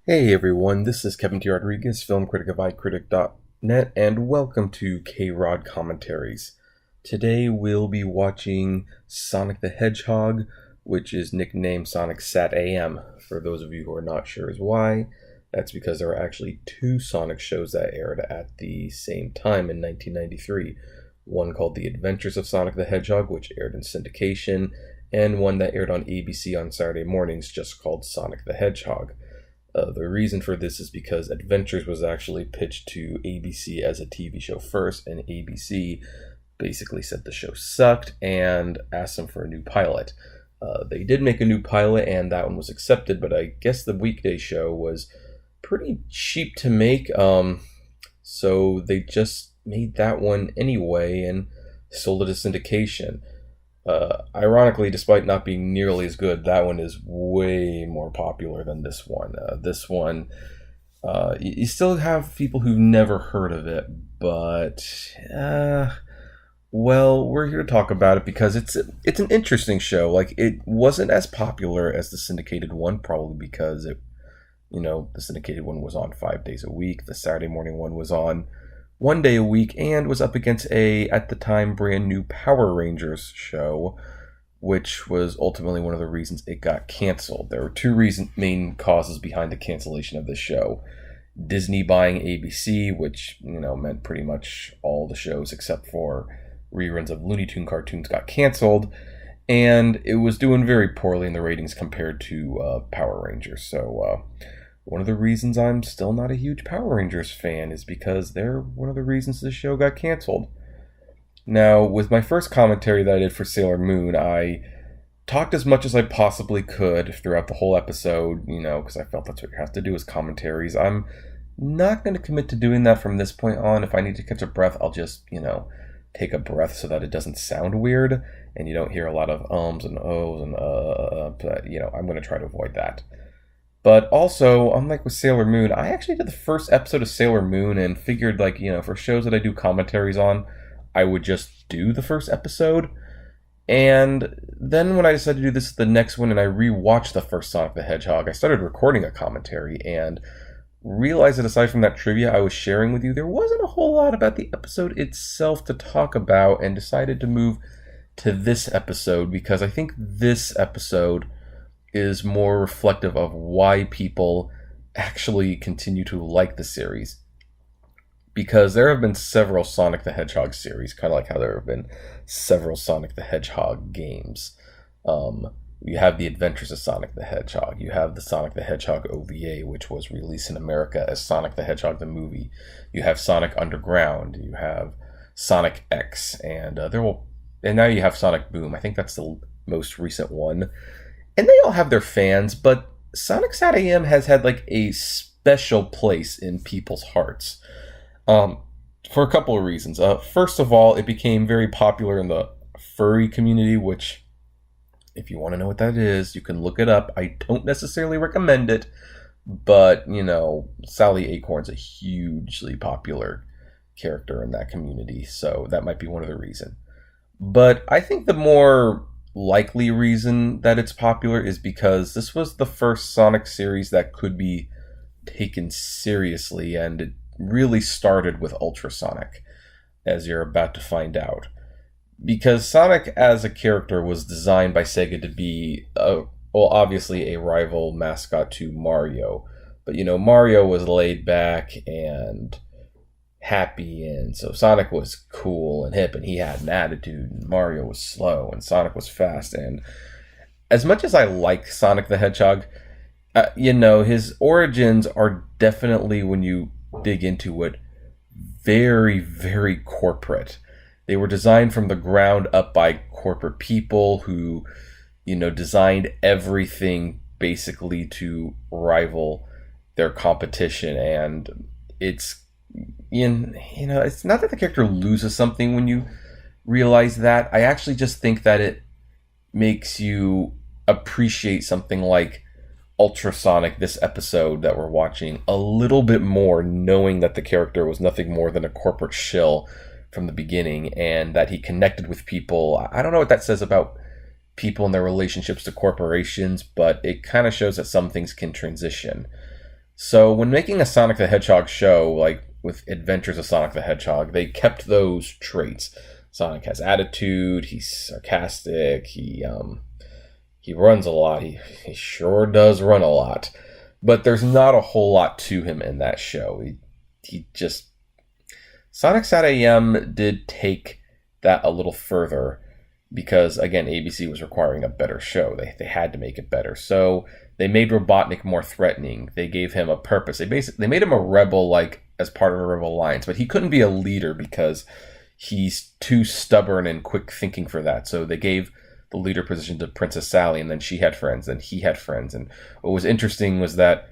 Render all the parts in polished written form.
Hey everyone, this is Kevin T. Rodriguez, film critic of iCritic.net, and welcome to K-Rod Commentaries. Today we'll be watching Sonic the Hedgehog, which is nicknamed Sonic SatAM. For those of you who are not sure as why, that's because there are actually two Sonic shows that aired at the same time in 1993. One called The Adventures of Sonic the Hedgehog, which aired in syndication, and one that aired on ABC on Saturday mornings just called Sonic the Hedgehog. The reason for this is because Adventures was actually pitched to ABC as a TV show first, and ABC basically said the show sucked and asked them for a new pilot. They did make a new pilot, and that one was accepted, but I guess the weekday show was pretty cheap to make, so they just made that one anyway and sold it to syndication. Ironically, despite not being nearly as good, that one is way more popular than this one. This one, you still have people who've never heard of it, but, well, we're here to talk about it because it's an interesting show. Like, it wasn't as popular as the syndicated one, probably because the syndicated one was on 5 days a week. The Saturday morning one was on 1 day a week and was up against at the time, brand new Power Rangers show, which was ultimately one of the reasons it got canceled. There were two main causes behind the cancellation of this show. Disney buying ABC, which, meant pretty much all the shows except for reruns of Looney Tunes cartoons got canceled, and it was doing very poorly in the ratings compared to Power Rangers. So, one of the reasons I'm still not a huge Power Rangers fan is because they're one of the reasons the show got canceled. Now, with my first commentary that I did for Sailor Moon, I talked as much as I possibly could throughout the whole episode, because I felt that's what you have to do as commentaries. I'm not going to commit to doing that from this point on. If I need to catch a breath, I'll just, take a breath so that it doesn't sound weird, and you don't hear a lot of ums and ohs and but, I'm going to try to avoid that. But also, unlike with Sailor Moon, I actually did the first episode of Sailor Moon and figured, for shows that I do commentaries on, I would just do the first episode. And then when I decided to do the next one and I rewatched the first Sonic the Hedgehog, I started recording a commentary and realized that aside from that trivia I was sharing with you, there wasn't a whole lot about the episode itself to talk about, and decided to move to this episode because I think this episode is more reflective of why people actually continue to like the series. Because there have been several Sonic the Hedgehog series, kind of like how there have been several Sonic the Hedgehog games. You have The Adventures of Sonic the Hedgehog. You have the Sonic the Hedgehog OVA, which was released in America as Sonic the Hedgehog the movie. You have Sonic Underground. You have Sonic X, and now you have Sonic Boom. I think that's the most recent one. And they all have their fans, but Sonic SatAM has had a special place in people's hearts for a couple of reasons. First of all, it became very popular in the furry community, which, if you want to know what that is, you can look it up. I don't necessarily recommend it, but, Sally Acorn's a hugely popular character in that community, so that might be one of the reasons. But I think the more likely reason that it's popular is because this was the first Sonic series that could be taken seriously, and it really started with Ultrasonic, as you're about to find out. Because Sonic as a character was designed by Sega to be, obviously a rival mascot to Mario, but Mario was laid back and happy, and so Sonic was cool and hip and he had an attitude, and Mario was slow and Sonic was fast. And as much as I like Sonic the Hedgehog, his origins are definitely, when you dig into it, very, very corporate. They were designed from the ground up by corporate people who, designed everything basically to rival their competition. And it's not that the character loses something when you realize that. I actually just think that it makes you appreciate something like Ultrasonic, this episode that we're watching, a little bit more, knowing that the character was nothing more than a corporate shill from the beginning, and that he connected with people. I don't know what that says about people and their relationships to corporations, but it kind of shows that some things can transition. So when making a Sonic the Hedgehog show, like with Adventures of Sonic the Hedgehog, they kept those traits. Sonic has attitude. He's sarcastic. He runs a lot. He sure does run a lot. But there's not a whole lot to him in that show. He just Sonic SatAM did take that a little further because again ABC was requiring a better show. They had to make it better. So they made Robotnik more threatening. They gave him a purpose. They made him a rebel, like as part of a rebel alliance, but he couldn't be a leader because he's too stubborn and quick thinking for that. So they gave the leader position to Princess Sally, and then she had friends, and he had friends. And what was interesting was that,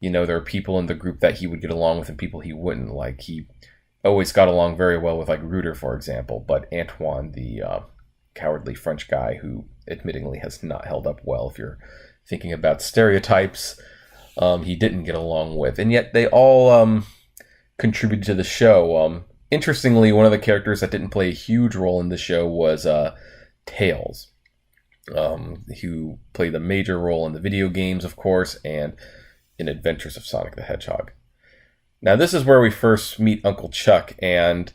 there were people in the group that he would get along with and people he wouldn't. Like, he always got along very well with, like, Rooter, for example, but Antoine, the cowardly French guy who admittingly has not held up well if you're thinking about stereotypes, he didn't get along with. And yet they all contributed to the show. Interestingly, one of the characters that didn't play a huge role in the show was Tails, who played a major role in the video games, of course, and in Adventures of Sonic the Hedgehog. Now, this is where we first meet Uncle Chuck, and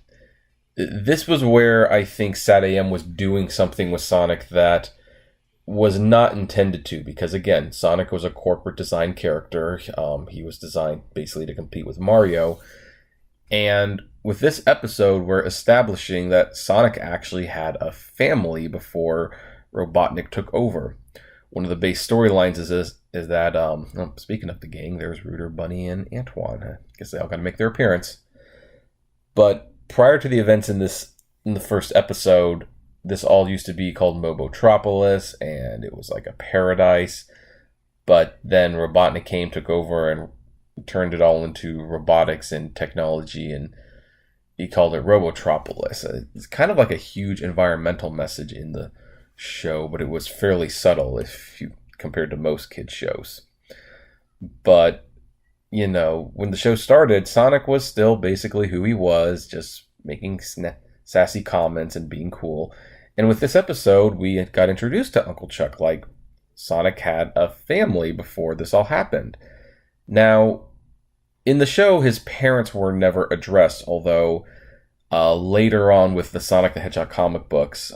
this was where I think SatAM was doing something with Sonic that was not intended to, because again, Sonic was a corporate design character. He was designed basically to compete with Mario, and with this episode, we're establishing that Sonic actually had a family before Robotnik took over. One of the base storylines is that, speaking of the gang, there's Rooter, Bunny, and Antoine. I guess they all got to make their appearance. But prior to the events in the first episode, this all used to be called Mobotropolis, and it was like a paradise. But then Robotnik came, took over, and turned it all into robotics and technology, and he called it Robotropolis. It's kind of like a huge environmental message in the show, but it was fairly subtle if you compared to most kids' shows. But, when the show started, Sonic was still basically who he was, just making sassy comments and being cool. And with this episode, we got introduced to Uncle Chuck. Like, Sonic had a family before this all happened. Now, in the show, his parents were never addressed, although later on with the Sonic the Hedgehog comic books,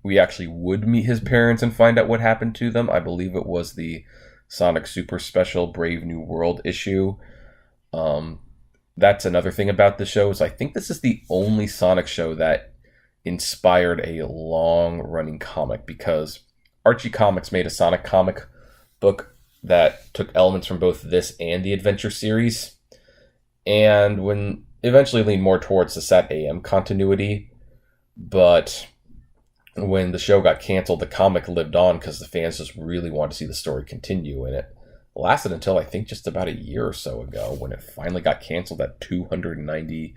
we actually would meet his parents and find out what happened to them. I believe it was the Sonic Super Special Brave New World issue. That's another thing about the show, is I think this is the only Sonic show that inspired a long-running comic, because Archie Comics made a Sonic comic book that took elements from both this and the Adventure series, and when eventually leaned more towards the SatAM continuity. But when the show got canceled, the comic lived on because the fans just really wanted to see the story continue, and it lasted until I think just about a year or so ago when it finally got canceled at 290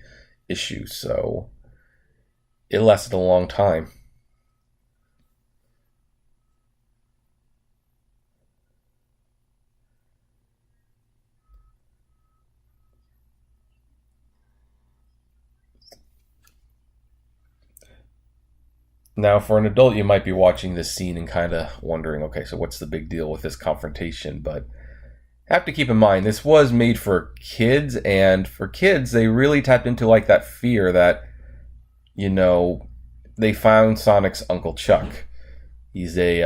issues. So it lasted a long time. Now, for an adult, you might be watching this scene and kind of wondering, okay, so what's the big deal with this confrontation? But have to keep in mind, this was made for kids, and for kids, they really tapped into like that fear that, they found Sonic's Uncle Chuck. He's a,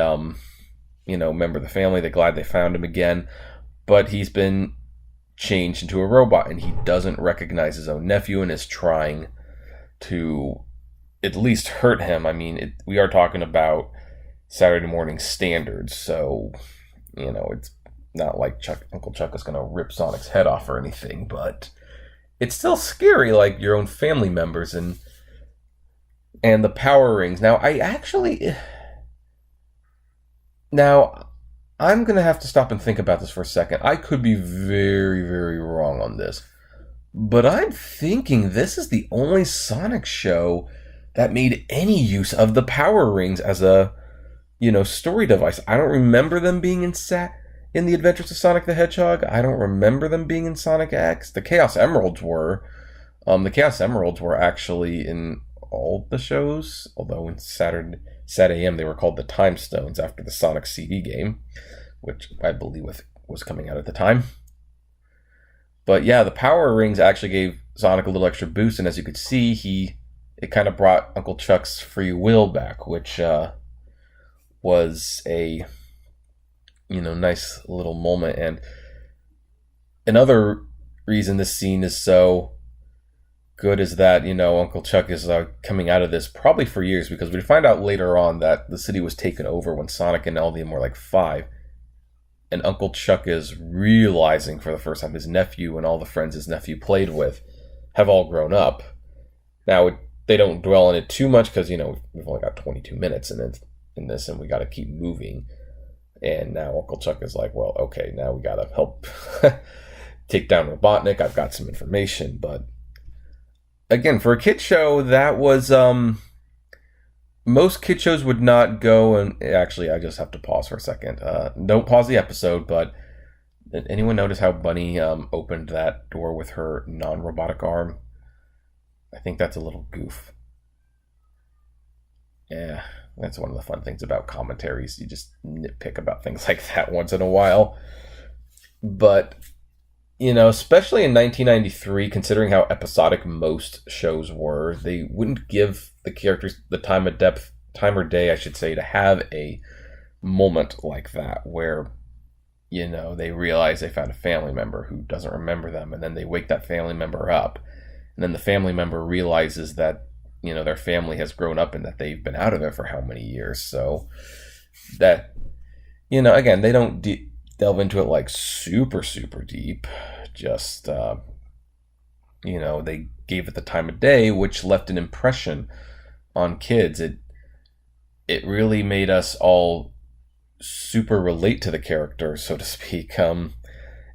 member of the family. They're glad they found him again, but he's been changed into a robot, and he doesn't recognize his own nephew and is trying to at least hurt him. I mean, we are talking about Saturday morning standards, so, it's not like Uncle Chuck is going to rip Sonic's head off or anything, but it's still scary, like your own family members and the power rings. Now, I'm going to have to stop and think about this for a second. I could be very, very wrong on this, but I'm thinking this is the only Sonic show that made any use of the power rings as a, story device. I don't remember them being in the Adventures of Sonic the Hedgehog. I don't remember them being in Sonic X. The Chaos Emeralds were. The Chaos Emeralds were actually in all the shows, although in SatAM they were called the Time Stones after the Sonic CD game, which I believe was coming out at the time. But yeah, the power rings actually gave Sonic a little extra boost, and as you could see, it kind of brought Uncle Chuck's free will back, which was a nice little moment. And another reason this scene is so good is that Uncle Chuck is coming out of this probably for years, because we find out later on that the city was taken over when Sonic and Eldium were like 5. And Uncle Chuck is realizing for the first time his nephew and all the friends his nephew played with have all grown up. Now, they don't dwell on it too much because, we've only got 22 minutes in this, and we got to keep moving. And now Uncle Chuck is like, well, okay, now we got to help take down Robotnik. I've got some information. But again, for a kid show, that was... most kid shows would not go, and actually I just have to pause for a second. Don't pause the episode, but did anyone notice how Bunny opened that door with her non-robotic arm? I think that's a little goof. Yeah, that's one of the fun things about commentaries. You just nitpick about things like that once in a while. But, especially in 1993, considering how episodic most shows were, they wouldn't give the characters the time or day, I should say, to have a moment like that where, they realize they found a family member who doesn't remember them, and then they wake that family member up, and then the family member realizes that, their family has grown up and that they've been out of it for how many years. So that, again, they don't delve into it like super, super deep. Just, they gave it the time of day, which left an impression on kids. It really made us all super relate to the characters, so to speak, and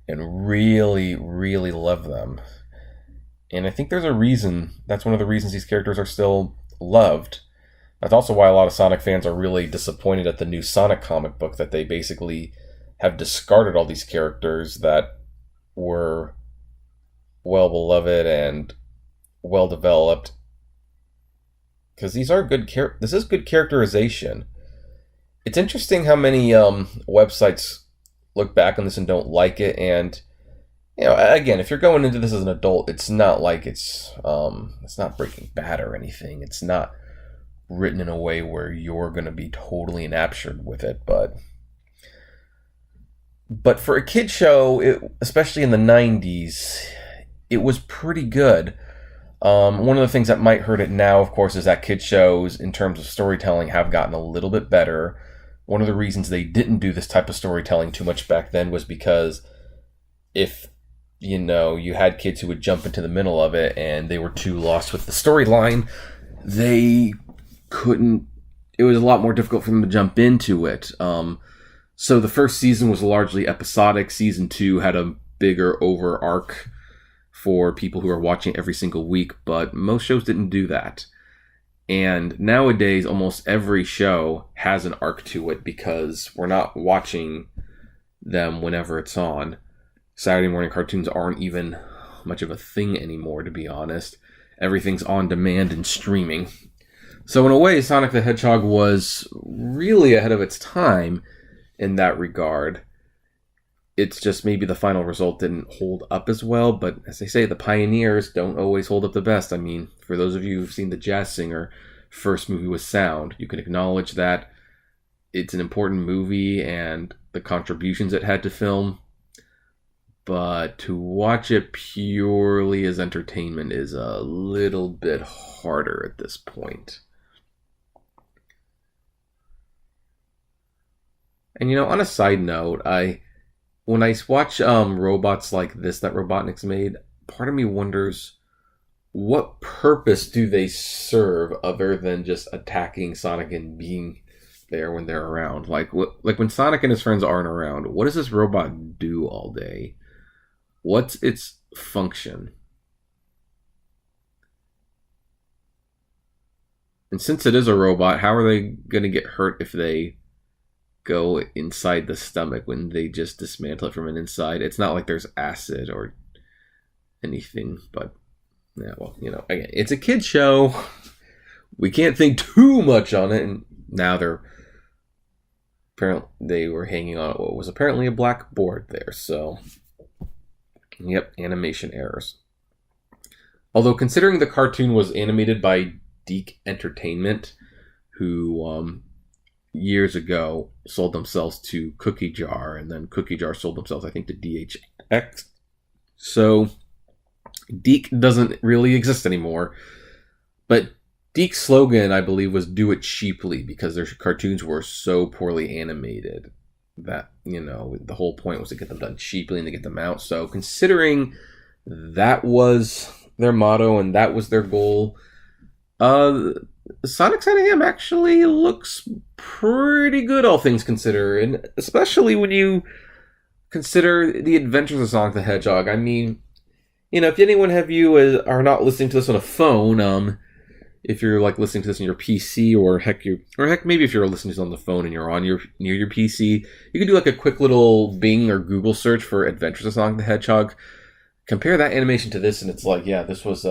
really, really love them. And I think there's a reason. That's one of the reasons these characters are still loved. That's also why a lot of Sonic fans are really disappointed at the new Sonic comic book, that they basically have discarded all these characters that were well beloved and well developed. Because these are good this is good characterization. It's interesting how many websites look back on this and don't like it. And again, if you're going into this as an adult, it's not like it's not Breaking Bad or anything. It's not written in a way where you're going to be totally enraptured with it. But for a kid show, especially in the 90s, it was pretty good. One of the things that might hurt it now, of course, is that kid shows, in terms of storytelling, have gotten a little bit better. One of the reasons they didn't do this type of storytelling too much back then was because if, you had kids who would jump into the middle of it and they were too lost with the storyline, they couldn't... It was a lot more difficult for them to jump into it. So the first season was largely episodic. Season 2 had a bigger over arc for people who are watching every single week, but most shows didn't do that. And nowadays, almost every show has an arc to it because we're not watching them whenever it's on. Saturday morning cartoons aren't even much of a thing anymore, to be honest. Everything's on demand and streaming. So in a way, Sonic the Hedgehog was really ahead of its time in that regard. It's just maybe the final result didn't hold up as well, but as they say, the pioneers don't always hold up the best. I mean, for those of you who've seen The Jazz Singer, first movie was sound. You can acknowledge that it's an important movie and the contributions it had to film, but to watch it purely as entertainment is a little bit harder at this point. And on a side note, when I watch robots like this that Robotnik's made, part of me wonders, what purpose do they serve other than just attacking Sonic and being there when they're around? Like when Sonic and his friends aren't around, what does this robot do all day? What's its function? And since it is a robot, how are they going to get hurt if they go inside the stomach when they just dismantle it from an inside? It's not like there's acid or anything, but yeah, well, again, it's a kid show. We can't think too much on it. And now they were hanging on what was apparently a black board there. So Yep, animation errors. Although considering the cartoon was animated by Deke Entertainment, who years ago sold themselves to Cookie Jar, and then Cookie Jar sold themselves, I think, to DHX. So Deke doesn't really exist anymore. But Deke's slogan, I believe, was "Do it cheaply," because their cartoons were so poorly animated that, the whole point was to get them done cheaply and to get them out. So considering that was their motto and that was their goal, Sonic SatAM actually looks pretty good, all things considered, and especially when you consider the adventures of Sonic the Hedgehog. I mean, if anyone have you are not listening to this on a phone, if you're like listening to this on your PC, or heck, maybe if you're listening to this on the phone and you're near your PC, you can do like a quick little Bing or Google search for Adventures of Sonic the Hedgehog. Compare that animation to this, and it's like, yeah, this was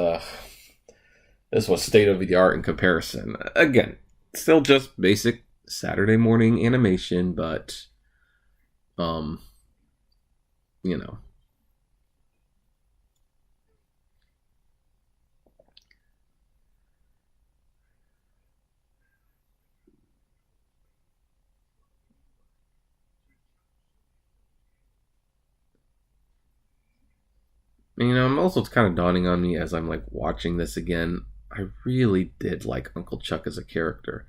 state of the art in comparison. Again, still just basic Saturday morning animation, but you know. I'm also, it's kind of dawning on me as I'm like watching this again. I really did like Uncle Chuck as a character.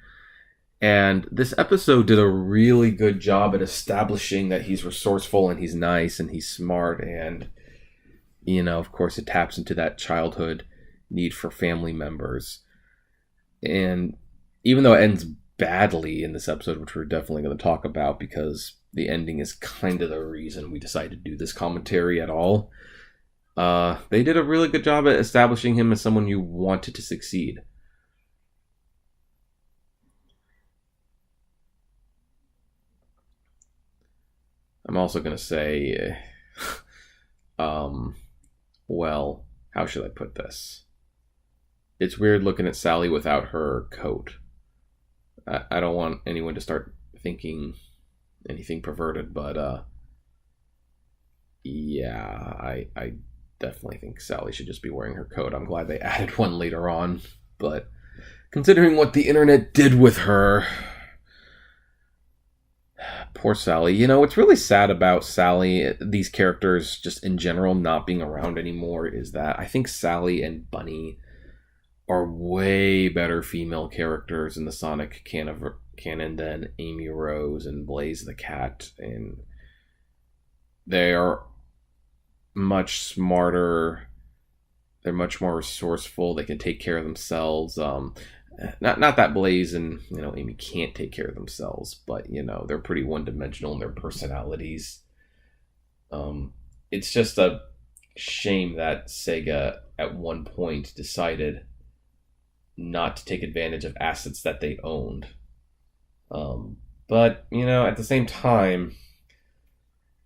And this episode did a really good job at establishing that he's resourceful and he's nice and he's smart. And, of course, it taps into that childhood need for family members. And even though it ends badly in this episode, which we're definitely going to talk about because the ending is kind of the reason we decided to do this commentary at all, they did a really good job at establishing him as someone you wanted to succeed. I'm also going to say, well, how should I put this? It's weird looking at Sally without her coat. I don't want anyone to start thinking anything perverted, but yeah, I definitely think Sally should just be wearing her coat. I'm glad they added one later on, but considering what the internet did with her, poor Sally. What's really sad about Sally, these characters just in general not being around anymore, is that I think Sally and Bunny are way better female characters in the Sonic canon than Amy Rose and Blaze the Cat, and they are much smarter. They're much more resourceful. They can take care of themselves. Not that Blaze and Amy can't take care of themselves, but they're pretty one-dimensional in their personalities. It's just a shame that Sega at one point decided not to take advantage of assets that they owned. But at the same time,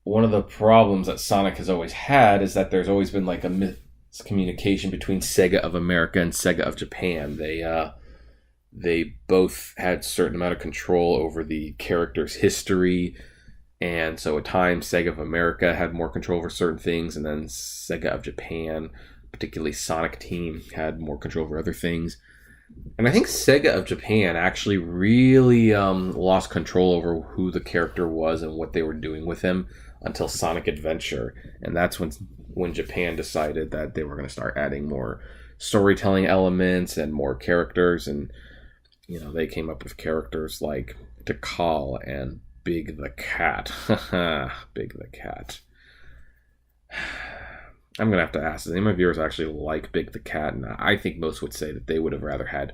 one of the problems that Sonic has always had is that there's always been like a miscommunication between Sega of America and Sega of Japan. They both had certain amount of control over the character's history, and so at times Sega of America had more control over certain things, and then Sega of Japan, particularly Sonic Team, had more control over other things. And I think Sega of Japan actually really lost control over who the character was and what they were doing with him until Sonic Adventure. And that's when Japan decided that they were going to start adding more storytelling elements and more characters. And, they came up with characters like Tikal and Big the Cat. Big the Cat. I'm going to have to ask, does any of my viewers actually like Big the Cat? And I think most would say that they would have rather had,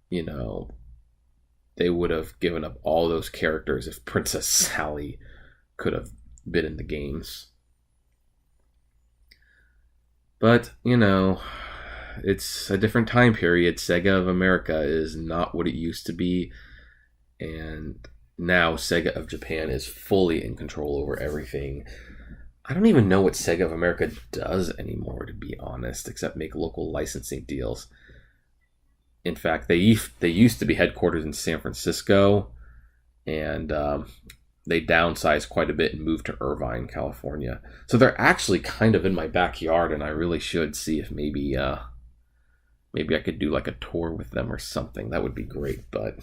they would have given up all those characters if Princess Sally could have been in the games. But, it's a different time period. Sega of America is not what it used to be. And now Sega of Japan is fully in control over everything. I don't even know what Sega of America does anymore, to be honest, except make local licensing deals. In fact, they used to be headquartered in San Francisco, and they downsized quite a bit and moved to Irvine, California. So they're actually kind of in my backyard, and I really should see if maybe maybe I could do like a tour with them or something. That would be great, but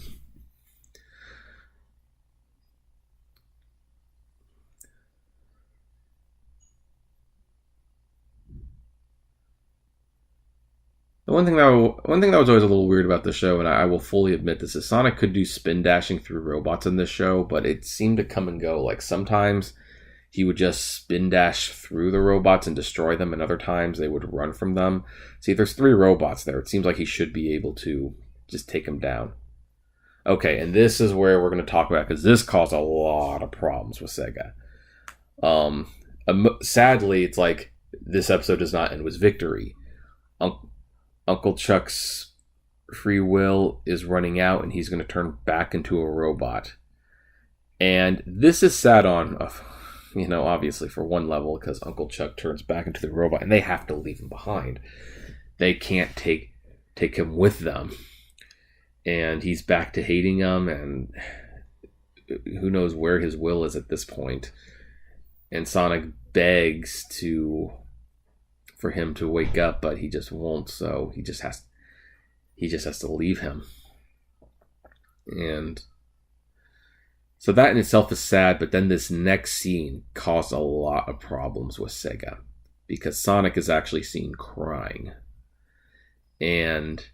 the one thing that was always a little weird about the show, and I will fully admit this, is Sonic could do spin dashing through robots in this show, but it seemed to come and go. Like sometimes he would just spin dash through the robots and destroy them, and other times they would run from them. See, there's 3 robots there. It seems like he should be able to just take them down. Okay, and this is where we're going to talk about, because this caused a lot of problems with Sega. Sadly, it's like this episode does not end with victory. Uncle Chuck's free will is running out, and he's going to turn back into a robot. And this is sad on, obviously for one level, because Uncle Chuck turns back into the robot, and they have to leave him behind. They can't take him with them. And he's back to hating them, and who knows where his will is at this point. And Sonic begs for him to wake up, but he just won't, so he just has to leave him. And so that in itself is sad, but then this next scene caused a lot of problems with Sega, because Sonic is actually seen crying. And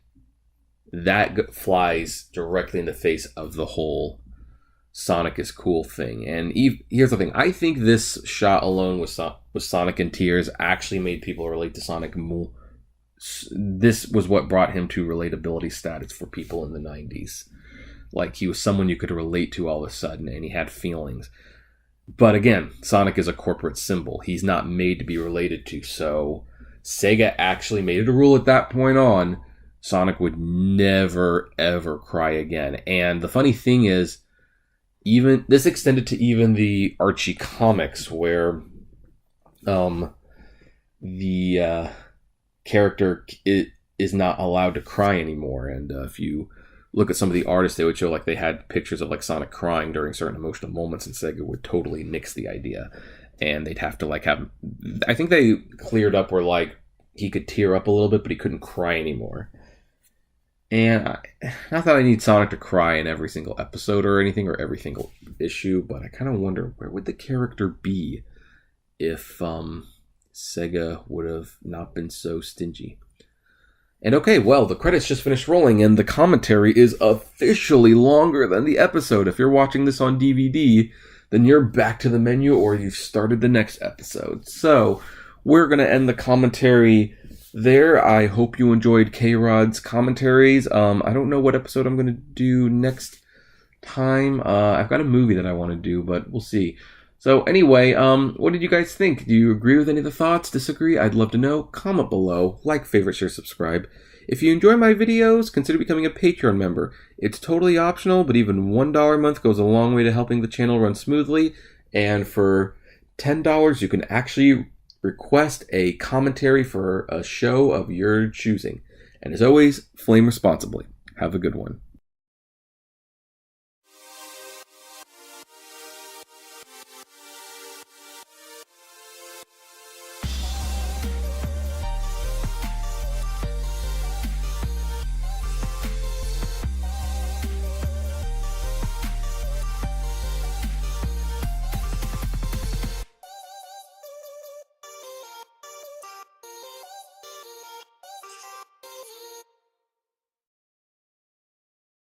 that flies directly in the face of the whole Sonic is cool thing. And here's the thing. I think this shot alone with Sonic in tears actually made people relate to Sonic more. This was what brought him to relatability status for people in the 90s. Like, he was someone you could relate to all of a sudden, and he had feelings. But again, Sonic is a corporate symbol. He's not made to be related to. So Sega actually made it a rule at that point on, Sonic would never, ever cry again. And the funny thing is, even this extended to even the Archie comics, where the character is not allowed to cry anymore. And if you look at some of the artists, they would show like they had pictures of like Sonic crying during certain emotional moments, and Sega would totally nix the idea. And they'd have to like have, I think they cleared up where like he could tear up a little bit, but he couldn't cry anymore. And not that I need Sonic to cry in every single episode or anything, or every single issue, but I kind of wonder, where would the character be if Sega would have not been so stingy? And okay, well, the credits just finished rolling, and the commentary is officially longer than the episode. If you're watching this on DVD, then you're back to the menu, or you've started the next episode. So we're going to end the commentary there. I hope you enjoyed K-Rod's commentaries. I don't know what episode I'm going to do next time. I've got a movie that I want to do, but we'll see. So anyway, what did you guys think? Do you agree with any of the thoughts? Disagree? I'd love to know. Comment below. Like, favorite, share, subscribe. If you enjoy my videos, consider becoming a Patreon member. It's totally optional, but even $1 a month goes a long way to helping the channel run smoothly. And for $10, you can actually request a commentary for a show of your choosing. And as always, flame responsibly. Have a good one.